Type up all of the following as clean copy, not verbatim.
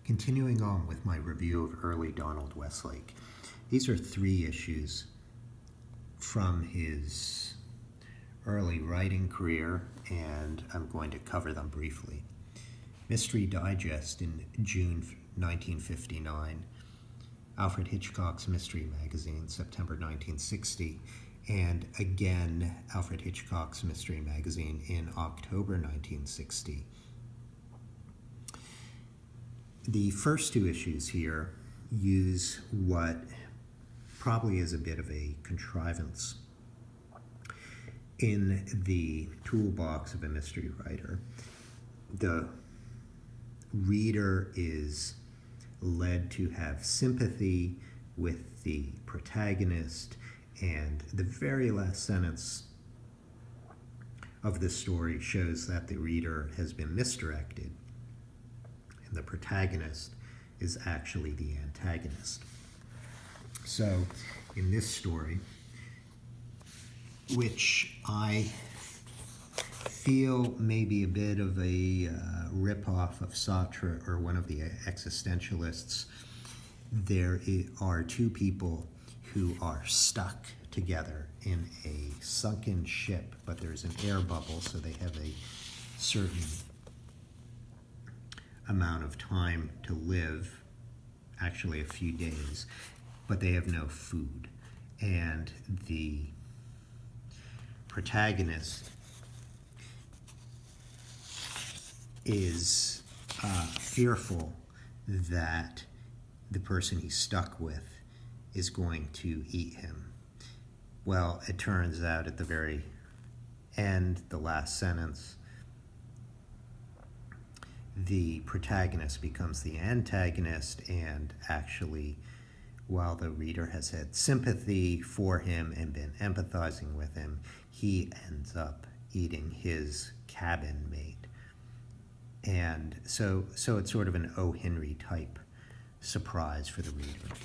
Continuing on with my review of early Donald Westlake, these are 3 issues from his early writing career, and I'm going to cover them briefly. Mystery Digest in June 1959, Alfred Hitchcock's Mystery Magazine, September 1960, and again Alfred Hitchcock's Mystery Magazine in October 1960. The first 2 issues here use what probably is a bit of a contrivance in the toolbox of a mystery writer. The reader is led to have sympathy with the protagonist, and the very last sentence of the story shows that the reader has been misdirected, and the protagonist is actually the antagonist. So, in this story, which I feel may be a bit of a rip-off of Sartre or one of the existentialists, there are 2 people who are stuck together in a sunken ship, but there's an air bubble, so they have a certain amount of time to live, actually a few days, but they have no food. And the protagonist is fearful that the person he's stuck with is going to eat him. Well, it turns out at the very end, the last sentence, the protagonist becomes the antagonist, and actually, while the reader has had sympathy for him and been empathizing with him, he ends up eating his cabin mate. And so it's sort of an O. Henry type surprise for the reader.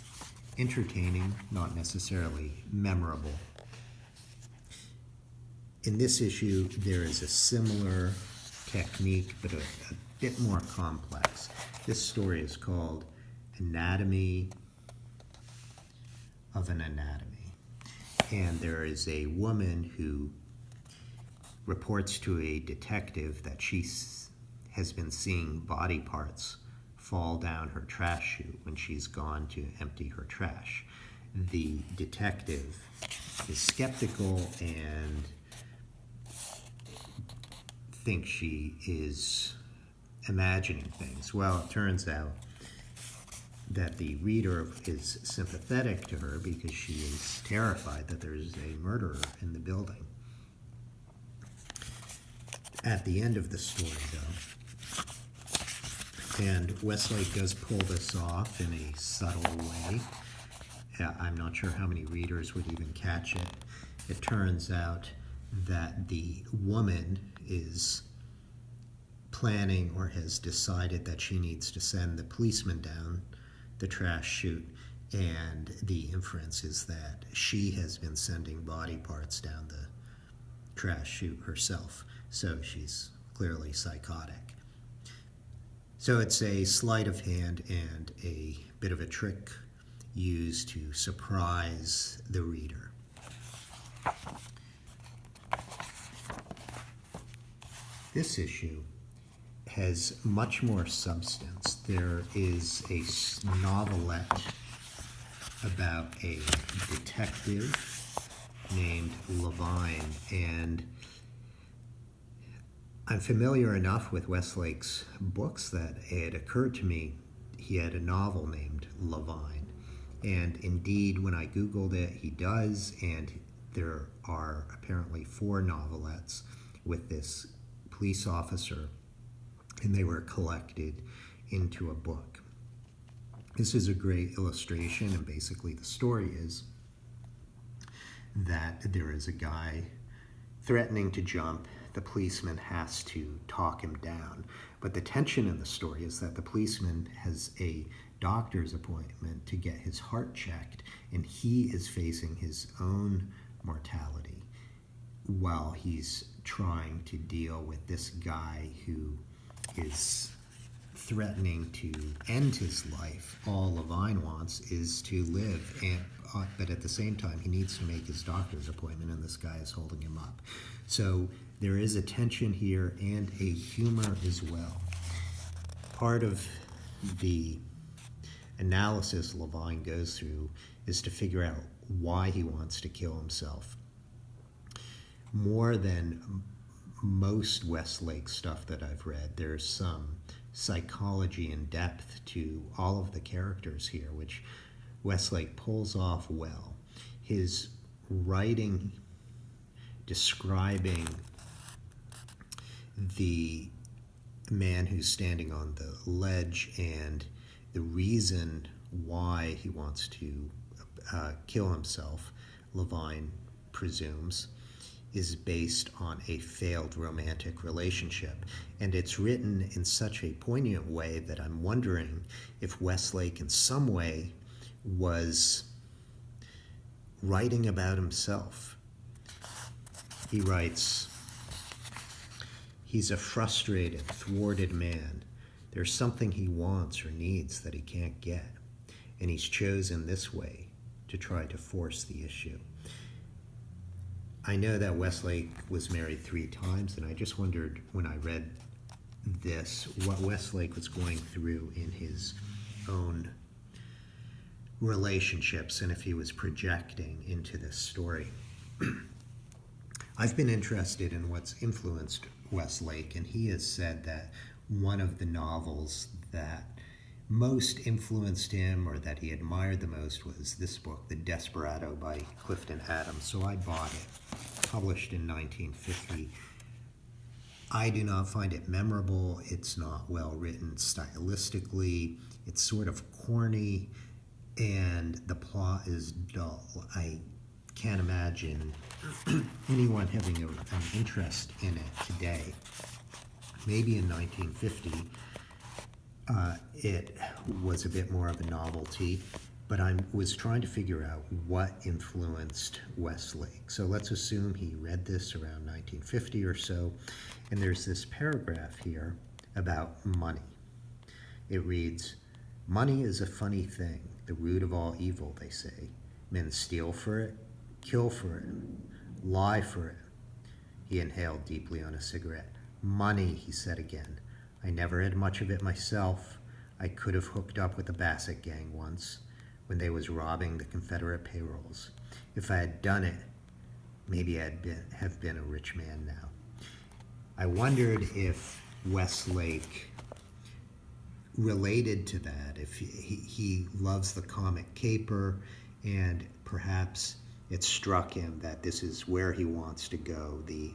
Entertaining, not necessarily memorable. In this issue, there is a similar technique, but a bit more complex. This story is called Anatomy of an Anatomy. And there is a woman who reports to a detective that she has been seeing body parts fall down her trash chute when she's gone to empty her trash. The detective is skeptical and thinks she is imagining things. Well, it turns out that the reader is sympathetic to her because she is terrified that there's a murderer in the building. At the end of the story, though, and Westlake does pull this off in a subtle way. I'm not sure how many readers would even catch it. It turns out that the woman is planning or has decided that she needs to send the policeman down the trash chute, and the inference is that she has been sending body parts down the trash chute herself, so she's clearly psychotic. So it's a sleight of hand and a bit of a trick used to surprise the reader. This issue has much more substance. There is a novelette about a detective named Levine, and I'm familiar enough with Westlake's books that it occurred to me he had a novel named Levine. And indeed, when I Googled it, he does, and there are apparently 4 novelettes with this police officer, and they were collected into a book. This is a great illustration, and basically the story is that there is a guy threatening to jump. The policeman has to talk him down. But the tension in the story is that the policeman has a doctor's appointment to get his heart checked, and he is facing his own mortality while he's trying to deal with this guy who is threatening to end his life. All Levine wants is to live, but at the same time, he needs to make his doctor's appointment, and this guy is holding him up. So there is a tension here and a humor as well. Part of the analysis Levine goes through is to figure out why he wants to kill himself. More than most Westlake stuff that I've read, there's some psychology and depth to all of the characters here, which Westlake pulls off well. His writing describing the man who's standing on the ledge and the reason why he wants to kill himself, Levine presumes, is based on a failed romantic relationship. And it's written in such a poignant way that I'm wondering if Westlake in some way was writing about himself. He writes, "He's a frustrated, thwarted man. There's something he wants or needs that he can't get, and he's chosen this way to try to force the issue." I know that Westlake was married 3 times, and I just wondered when I read this what Westlake was going through in his own relationships and if he was projecting into this story. I've been interested in what's influenced Westlake, and he has said that one of the novels that most influenced him or that he admired the most was this book, The Desperado by Clifton Adams. So I bought it, published in 1950. I do not find it memorable. It's not well written stylistically. It's sort of corny, and the plot is dull. I can't imagine anyone having an interest in it today. Maybe in 1950, it was a bit more of a novelty, but I was trying to figure out what influenced Westlake. So let's assume he read this around 1950 or so, and there's this paragraph here about money. It reads, "Money is a funny thing, the root of all evil, they say. Men steal for it, kill for it, lie for it." He inhaled deeply on a cigarette. "Money," he said again. "I never had much of it myself. I could have hooked up with the Bassett gang once, when they was robbing the Confederate payrolls. If I had done it, maybe I'd have been a rich man now." I wondered if Westlake related to that, if he loves the comic caper, and perhaps it struck him that this is where he wants to go, the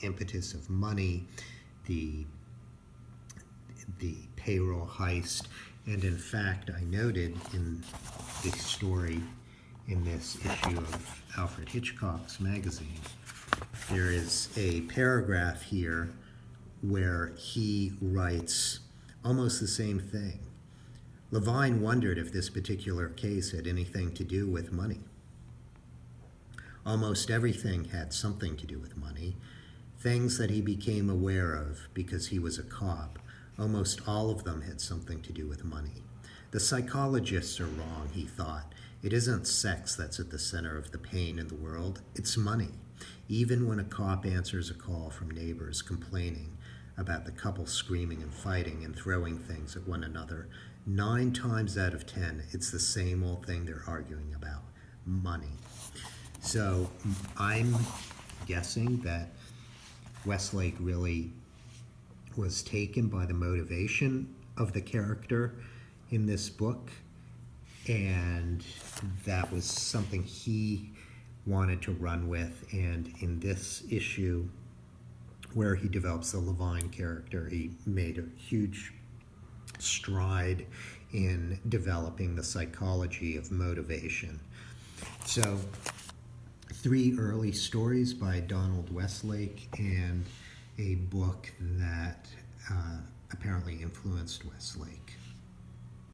impetus of money, the payroll heist. And in fact, I noted in the story in this issue of Alfred Hitchcock's magazine, there is a paragraph here where he writes almost the same thing. Levine wondered if this particular case had anything to do with money. Almost everything had something to do with money, things that he became aware of because he was a cop. Almost all of them had something to do with money. The psychologists are wrong, he thought. It isn't sex that's at the center of the pain in the world, it's money. Even when a cop answers a call from neighbors complaining about the couple screaming and fighting and throwing things at one another, 9 times out of 10, it's the same old thing they're arguing about, money. So I'm guessing that Westlake really was taken by the motivation of the character in this book, and that was something he wanted to run with. And in this issue, where he develops the Levine character, he made a huge stride in developing the psychology of motivation. So 3 early stories by Donald Westlake, and a book that apparently influenced Westlake.